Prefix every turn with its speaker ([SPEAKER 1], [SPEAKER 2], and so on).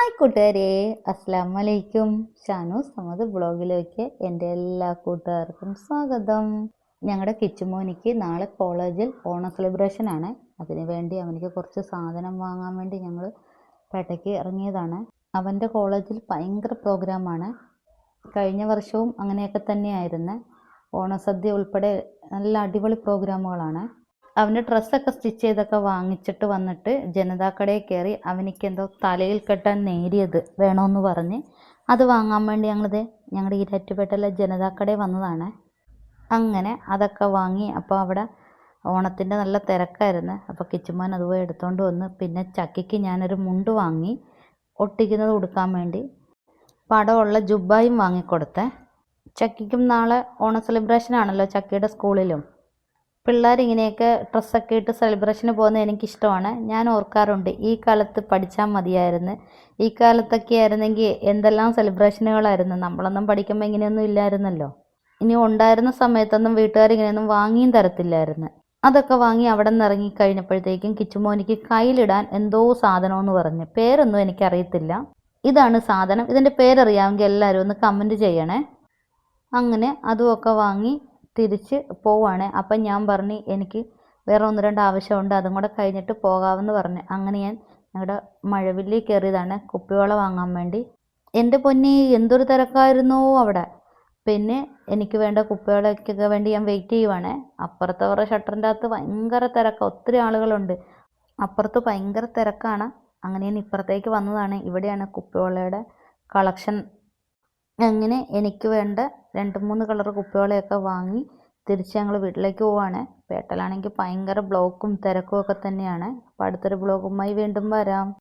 [SPEAKER 1] Hi കൂട്ടുകാരെ, അസ്സാം വലൈക്കും. ഷാനു സമദ് ബ്ലോഗിലേക്ക് എൻ്റെ എല്ലാ കൂട്ടുകാർക്കും സ്വാഗതം. ഞങ്ങളുടെ കിച്ചുമോനിക്ക് നാളെ കോളേജിൽ ഓണം സെലിബ്രേഷൻ ആണ്. അതിനു വേണ്ടി അവനിക്ക് കുറച്ച് സാധനം വാങ്ങാൻ വേണ്ടി ഞങ്ങൾ പേട്ടയ്ക്ക് ഇറങ്ങിയതാണ്. അവൻ്റെ കോളേജിൽ ഭയങ്കര പ്രോഗ്രാമാണ്. കഴിഞ്ഞ വർഷവും അങ്ങനെയൊക്കെ തന്നെയായിരുന്നു. ഓണസദ്യ ഉൾപ്പെടെ നല്ല അടിപൊളി പ്രോഗ്രാമുകളാണ്. അവൻ്റെ ഡ്രസ്സൊക്കെ സ്റ്റിച്ച് ചെയ്തൊക്കെ വാങ്ങിച്ചിട്ട് വന്നിട്ട് ജനതാ കടയിൽ കയറി അവനിക്ക് എന്തോ തലയിൽ കെട്ടാൻ നേരിയത് വേണമെന്ന് പറഞ്ഞ് അത് വാങ്ങാൻ വേണ്ടി ഞങ്ങളുടെ ഈരാറ്റുപേട്ടയിലെ ജനതാ കടയിൽ വന്നതാണ്. അങ്ങനെ അതൊക്കെ വാങ്ങി. അപ്പോൾ അവിടെ ഓണത്തിൻ്റെ നല്ല തിരക്കായിരുന്നു. അപ്പോൾ കിച്ചുമോൻ അതുപോയി എടുത്തുകൊണ്ട് വന്ന്. പിന്നെ ചക്കിക്ക് ഞാനൊരു മുണ്ട് വാങ്ങി ഒട്ടിക്കുന്നത് ഉടുക്കാൻ വേണ്ടി. പടമുള്ള ജുബ്ബായും വാങ്ങിക്കൊടുത്തേ. ചക്കിക്കും നാളെ ഓണ സെലിബ്രേഷൻ ആണല്ലോ ചക്കിയുടെ സ്കൂളിലും. പിള്ളേർ ഇങ്ങനെയൊക്കെ ഡ്രസ്സൊക്കെ ഇട്ട് സെലിബ്രേഷന് പോകുന്നത് എനിക്കിഷ്ടമാണ്. ഞാൻ ഓർക്കാറുണ്ട്, ഈ കാലത്ത് പഠിച്ചാൽ മതിയായിരുന്നു. ഈ കാലത്തൊക്കെ ആയിരുന്നെങ്കിൽ എന്തെല്ലാം സെലിബ്രേഷനുകളായിരുന്നു. നമ്മളൊന്നും പഠിക്കുമ്പോൾ ഇങ്ങനെയൊന്നും ഇല്ലായിരുന്നല്ലോ. ഇനി ഉണ്ടായിരുന്ന സമയത്തൊന്നും വീട്ടുകാർ ഇങ്ങനെയൊന്നും വാങ്ങിയും തരത്തില്ലായിരുന്നു. അതൊക്കെ വാങ്ങി അവിടെ നിന്ന് ഇറങ്ങി കഴിഞ്ഞപ്പോഴത്തേക്കും കിച്ചുമോനിക്ക് കയ്യിലിടാൻ എന്തോ സാധനമെന്ന് പറഞ്ഞ്, പേരൊന്നും എനിക്കറിയത്തില്ല. ഇതാണ് സാധനം, ഇതിൻ്റെ പേരറിയാമെങ്കിൽ എല്ലാവരും ഒന്ന് കമൻറ്റ് ചെയ്യണേ. അങ്ങനെ അതുമൊക്കെ വാങ്ങി തിരിച്ച് പോവാണ്. അപ്പം ഞാൻ പറഞ്ഞു എനിക്ക് വേറെ 1-2 ആവശ്യമുണ്ട്, അതും കൂടെ കഴിഞ്ഞിട്ട് പോകാമെന്ന് പറഞ്ഞു. അങ്ങനെ ഞാൻ ഞങ്ങളുടെ മഴവില്ലിൽ കയറിയതാണ് കുപ്പിവെള്ളം വാങ്ങാൻ വേണ്ടി. എൻ്റെ പൊന്നി, എന്തൊരു തിരക്കായിരുന്നോ അവിടെ. പിന്നെ എനിക്ക് വേണ്ട കുപ്പിവെള്ളക്കൊക്കെ വേണ്ടി ഞാൻ വെയിറ്റ് ചെയ്യുവാണ്. അപ്പുറത്തവരുടെ ഷട്ടറിൻ്റെ അകത്ത് ഭയങ്കര തിരക്കാണ്, ഒത്തിരി ആളുകളുണ്ട്. അപ്പുറത്ത് ഭയങ്കര തിരക്കാണ്. അങ്ങനെ ഞാൻ ഇപ്പുറത്തേക്ക് വന്നതാണ്. ഇവിടെയാണ് കുപ്പിവെള്ളയുടെ കളക്ഷൻ. അങ്ങനെ എനിക്ക് വേണ്ട 2-3 കളർ കുപ്പിവെള്ളമൊക്കെ വാങ്ങി തിരിച്ച് ഞങ്ങൾ വീട്ടിലേക്ക് പോവാണ്. പേട്ടയിലാണെങ്കിൽ ഭയങ്കര ബ്ലോക്കും തിരക്കും ഒക്കെ തന്നെയാണ്. അപ്പോൾ അടുത്തൊരു ബ്ലോഗുമായി വീണ്ടും വരാം.